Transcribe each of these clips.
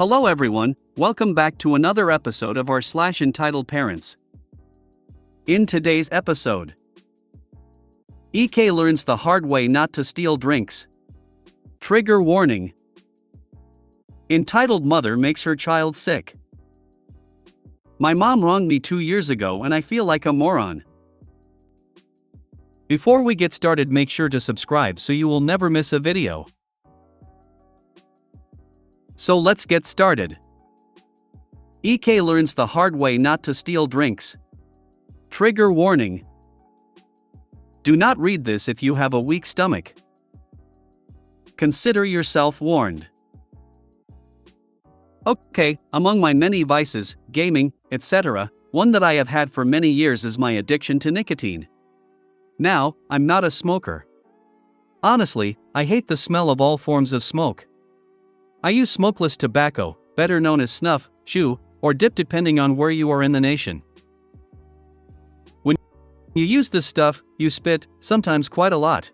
Hello everyone, welcome back to another episode of our entitled parents. In today's episode, EK learns the hard way not to steal drinks. Trigger warning. Entitled mother makes her child sick. My mom wronged me 2 years ago and I feel like a moron. Before we get started, make sure to subscribe so you will never miss a video. So let's get started. EK learns the hard way not to steal drinks. Trigger warning. Do not read this if you have a weak stomach. Consider yourself warned. Okay, among my many vices, gaming, etc., one that I have had for many years is my addiction to nicotine. Now, I'm not a smoker. Honestly, I hate the smell of all forms of smoke. I use smokeless tobacco, better known as snuff, chew, or dip depending on where you are in the nation. When you use this stuff, you spit, sometimes quite a lot.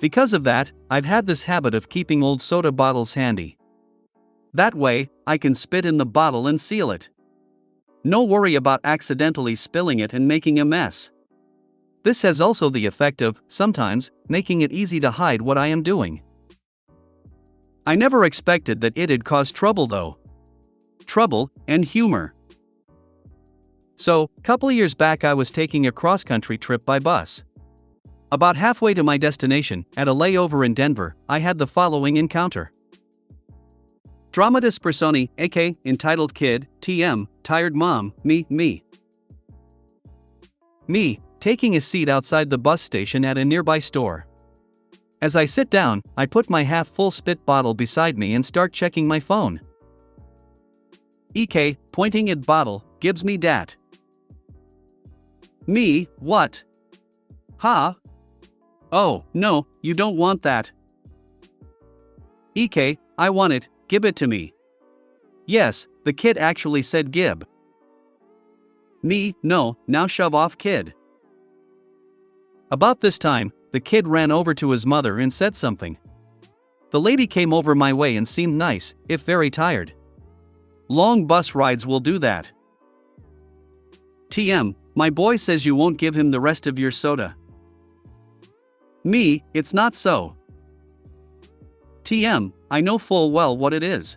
Because of that, I've had this habit of keeping old soda bottles handy. That way, I can spit in the bottle and seal it. No worry about accidentally spilling it and making a mess. This has also the effect of, sometimes, making it easy to hide what I am doing. I never expected that it'd cause trouble though. Trouble and humor. So, couple of years back I was taking a cross-country trip by bus. About halfway to my destination, at a layover in Denver, I had the following encounter. Dramatis personae, aka entitled kid, TM, tired mom, me, taking a seat outside the bus station at a nearby store. As I sit down, I put my half-full spit bottle beside me and start checking my phone. EK, pointing at bottle, gives me dat. Me, what? Ha? Oh, no, you don't want that. EK, I want it, give it to me. Yes, the kid actually said gib. Me, no, now shove off kid. About this time, the kid ran over to his mother and said something. The lady came over my way and seemed nice, if very tired. Long bus rides will do that. TM, my boy says you won't give him the rest of your soda. Me, it's not so. TM, I know full well what it is.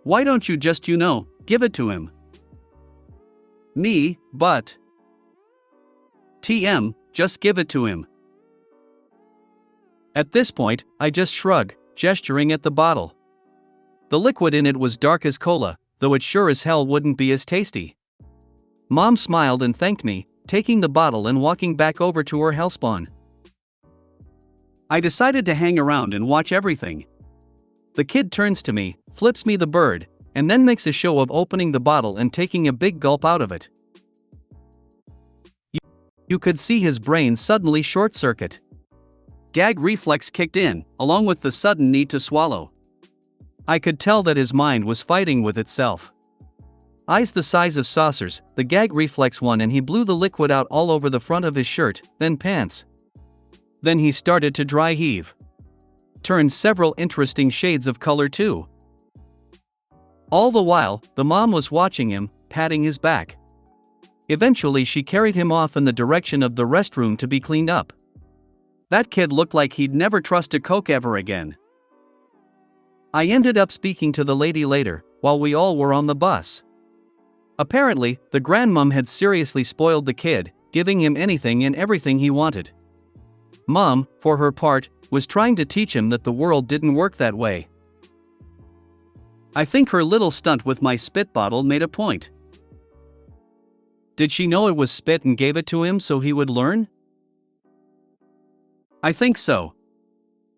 Why don't you just give it to him? Me, but. TM, just give it to him. At this point, I just shrug, gesturing at the bottle. The liquid in it was dark as cola, though it sure as hell wouldn't be as tasty. Mom smiled and thanked me, taking the bottle and walking back over to her hellspawn. I decided to hang around and watch everything. The kid turns to me, flips me the bird, and then makes a show of opening the bottle and taking a big gulp out of it. You could see his brain suddenly short-circuit. Gag reflex kicked in, along with the sudden need to swallow. I could tell that his mind was fighting with itself. Eyes the size of saucers, the gag reflex won and he blew the liquid out all over the front of his shirt, then pants. Then he started to dry heave. Turned several interesting shades of color too. All the while, the mom was watching him, patting his back. Eventually she carried him off in the direction of the restroom to be cleaned up. That kid looked like he'd never trust a Coke ever again. I ended up speaking to the lady later, while we all were on the bus. Apparently, the grandmom had seriously spoiled the kid, giving him anything and everything he wanted. Mom, for her part, was trying to teach him that the world didn't work that way. I think her little stunt with my spit bottle made a point. Did she know it was spit and gave it to him so he would learn? I think so.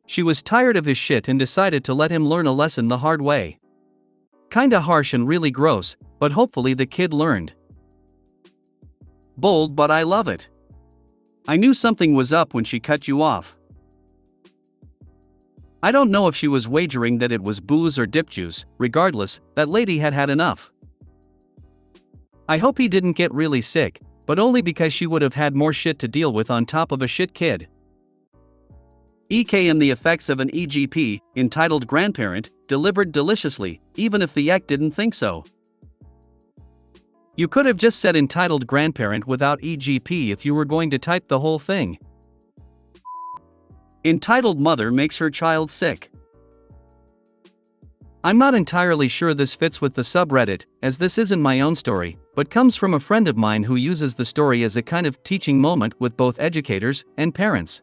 She was tired of his shit and decided to let him learn a lesson the hard way. Kinda harsh and really gross, but hopefully the kid learned. Bold, but I love it. I knew something was up when she cut you off. I don't know if she was wagering that it was booze or dip juice, regardless, that lady had had enough. I hope he didn't get really sick, but only because she would have had more shit to deal with on top of a shit kid. EKM the effects of an EGP, entitled grandparent, delivered deliciously, even if the EK didn't think so. You could have just said entitled grandparent without EGP if you were going to type the whole thing. Entitled mother makes her child sick. I'm not entirely sure this fits with the subreddit, as this isn't my own story, but comes from a friend of mine who uses the story as a kind of teaching moment with both educators and parents.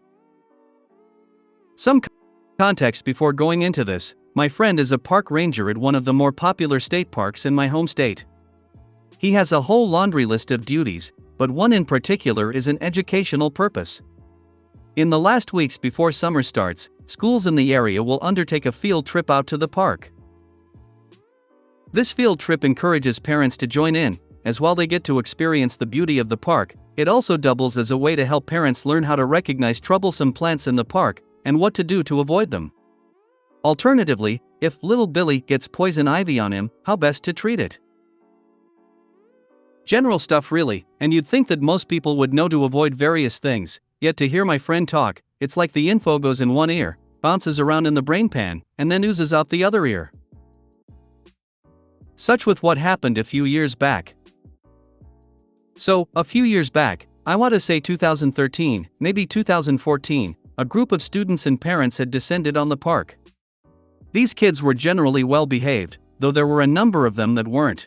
Some context before going into this: my friend is a park ranger at one of the more popular state parks in my home state. He has a whole laundry list of duties, but one in particular is an educational purpose. In the last weeks before summer starts, schools in the area will undertake a field trip out to the park. This field trip encourages parents to join in, as while they get to experience the beauty of the park, it also doubles as a way to help parents learn how to recognize troublesome plants in the park and what to do to avoid them. Alternatively, if little Billy gets poison ivy on him, how best to treat it. General stuff really, and you'd think that most people would know to avoid various things, yet to hear my friend talk, it's like the info goes in one ear, bounces around in the brain pan, and then oozes out the other ear. Such with what happened a few years back. So, a few years back, I want to say 2013, maybe 2014, a group of students and parents had descended on the park. These kids were generally well behaved, though there were a number of them that weren't.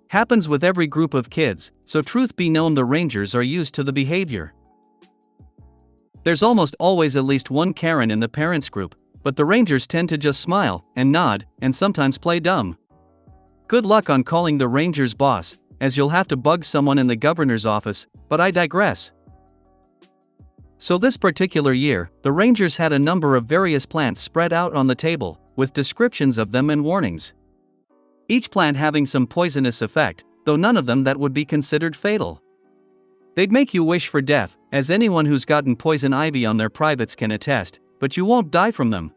Happens with every group of kids, so truth be known, the rangers are used to the behavior. There's almost always at least one Karen in the parents group, but the rangers tend to just smile and nod and sometimes play dumb. Good luck on calling the rangers boss, as you'll have to bug someone in the governor's office, but I digress. So this particular year, the rangers had a number of various plants spread out on the table, with descriptions of them and warnings. Each plant having some poisonous effect, though none of them that would be considered fatal. They'd make you wish for death, as anyone who's gotten poison ivy on their privates can attest, but you won't die from them.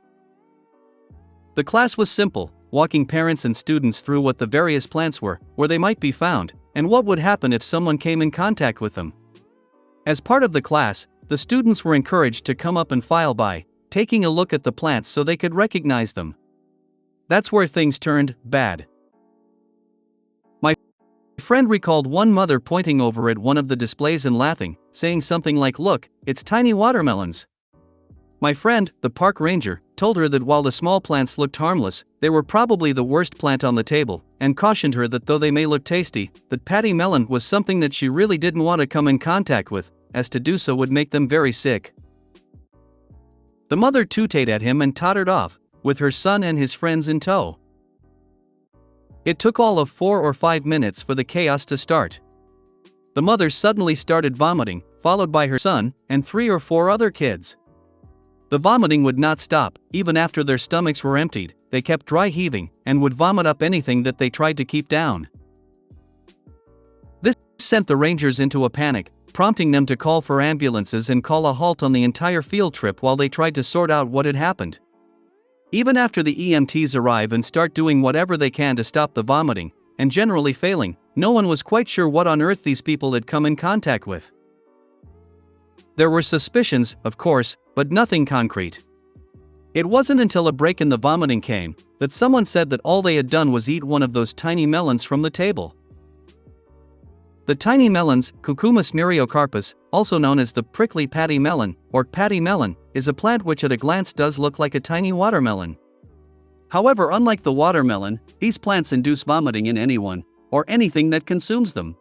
The class was simple, walking parents and students through what the various plants were, where they might be found, and what would happen if someone came in contact with them. As part of the class, the students were encouraged to come up and file by, taking a look at the plants so they could recognize them. That's where things turned bad. My friend recalled one mother pointing over at one of the displays and laughing, saying something like, "Look, it's tiny watermelons." My friend, the park ranger, told her that while the small plants looked harmless, they were probably the worst plant on the table, and cautioned her that though they may look tasty, that patty melon was something that she really didn't want to come in contact with, as to do so would make them very sick. The mother tooted at him and tottered off, with her son and his friends in tow. It took all of 4 or 5 minutes for the chaos to start. The mother suddenly started vomiting, followed by her son, and 3 or 4 other kids. The vomiting would not stop, even after their stomachs were emptied, they kept dry heaving, and would vomit up anything that they tried to keep down. This sent the rangers into a panic, prompting them to call for ambulances and call a halt on the entire field trip while they tried to sort out what had happened. Even after the EMTs arrive and start doing whatever they can to stop the vomiting, and generally failing, no one was quite sure what on earth these people had come in contact with. There were suspicions, of course, but nothing concrete. It wasn't until a break in the vomiting came that someone said that all they had done was eat one of those tiny melons from the table. The tiny melons, Cucumis myriocarpus, also known as the prickly patty melon, or patty melon, is a plant which at a glance does look like a tiny watermelon. However, unlike the watermelon, these plants induce vomiting in anyone, or anything that consumes them.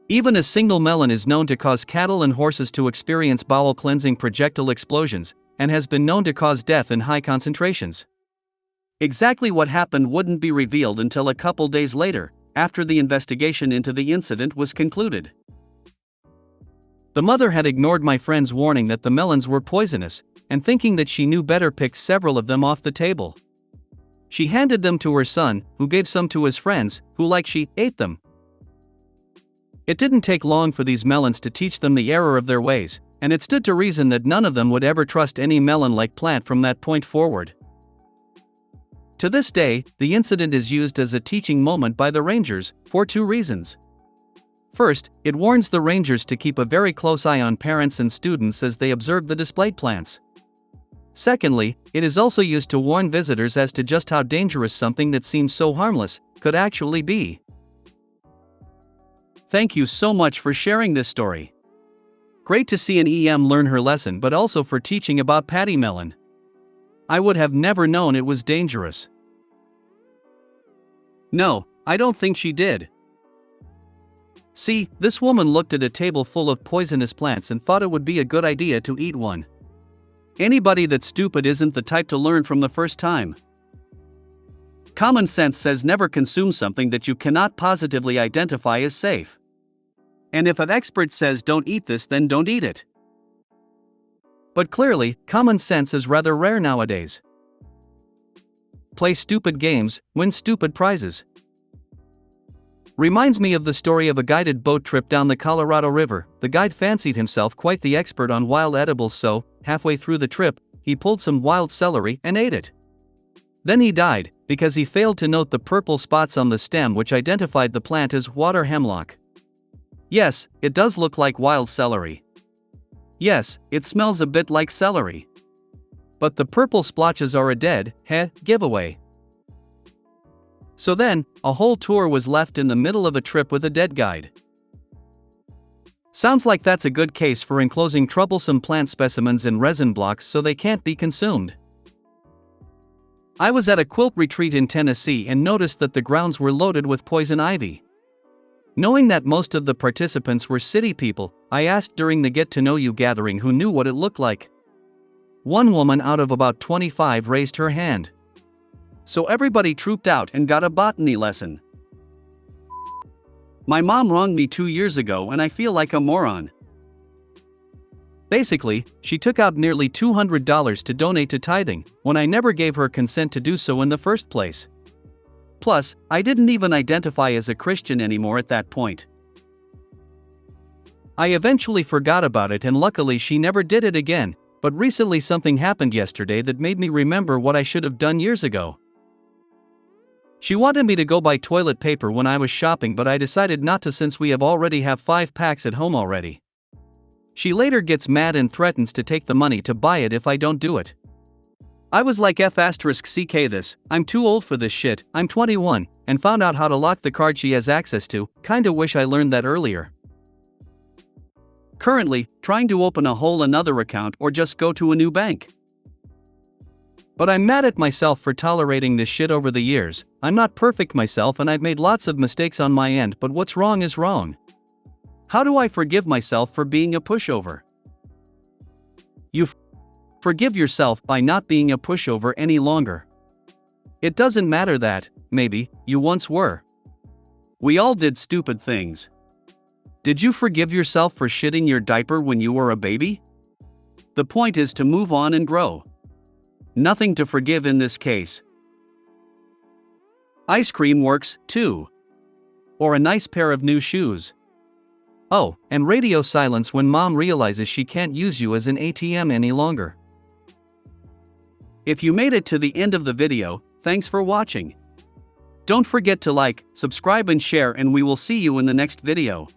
Even a single melon is known to cause cattle and horses to experience bowel cleansing projectile explosions, and has been known to cause death in high concentrations. Exactly what happened wouldn't be revealed until a couple days later, after the investigation into the incident was concluded. The mother had ignored my friend's warning that the melons were poisonous, and thinking that she knew better picked several of them off the table. She handed them to her son, who gave some to his friends, who like she, ate them. It didn't take long for these melons to teach them the error of their ways, and it stood to reason that none of them would ever trust any melon-like plant from that point forward. To this day, the incident is used as a teaching moment by the rangers, for 2 reasons. First, it warns the rangers to keep a very close eye on parents and students as they observe the displayed plants. Secondly, it is also used to warn visitors as to just how dangerous something that seems so harmless could actually be. Thank you so much for sharing this story. Great to see an EM learn her lesson, but also for teaching about patty melon. I would have never known it was dangerous. No, I don't think she did. See, this woman looked at a table full of poisonous plants and thought it would be a good idea to eat one. Anybody that's stupid isn't the type to learn from the first time. Common sense says never consume something that you cannot positively identify as safe. And if an expert says don't eat this, then don't eat it. But clearly, common sense is rather rare nowadays. Play stupid games, win stupid prizes. Reminds me of the story of a guided boat trip down the Colorado River. The guide fancied himself quite the expert on wild edibles, so, halfway through the trip, he pulled some wild celery and ate it. Then he died, because he failed to note the purple spots on the stem which identified the plant as water hemlock. Yes, it does look like wild celery. Yes, it smells a bit like celery. But the purple splotches are a dead giveaway. So then, a whole tour was left in the middle of a trip with a dead guide. Sounds like that's a good case for enclosing troublesome plant specimens in resin blocks so they can't be consumed. I was at a quilt retreat in Tennessee and noticed that the grounds were loaded with poison ivy. Knowing that most of the participants were city people, I asked during the get-to-know-you gathering who knew what it looked like. One woman out of about 25 raised her hand. So everybody trooped out and got a botany lesson. My mom wronged me 2 years ago and I feel like a moron. Basically, she took out nearly $200 to donate to tithing, when I never gave her consent to do so in the first place. Plus, I didn't even identify as a Christian anymore at that point. I eventually forgot about it and luckily she never did it again, but recently something happened yesterday that made me remember what I should have done years ago. She wanted me to go buy toilet paper when I was shopping, but I decided not to since we already have 5 packs at home already. She later gets mad and threatens to take the money to buy it if I don't do it. I was like F***ck this, I'm too old for this shit, I'm 21, and found out how to lock the card she has access to. Kinda wish I learned that earlier. Currently, trying to open a whole another account or just go to a new bank. But I'm mad at myself for tolerating this shit over the years. I'm not perfect myself and I've made lots of mistakes on my end, but what's wrong is wrong. How do I forgive myself for being a pushover? You forgive yourself by not being a pushover any longer. It doesn't matter that, maybe, you once were. We all did stupid things. Did you forgive yourself for shitting your diaper when you were a baby? The point is to move on and grow. Nothing to forgive in this case. Ice cream works, too. Or a nice pair of new shoes. Oh, and radio silence when mom realizes she can't use you as an ATM any longer. If you made it to the end of the video, thanks for watching. Don't forget to like, subscribe and share, and we will see you in the next video.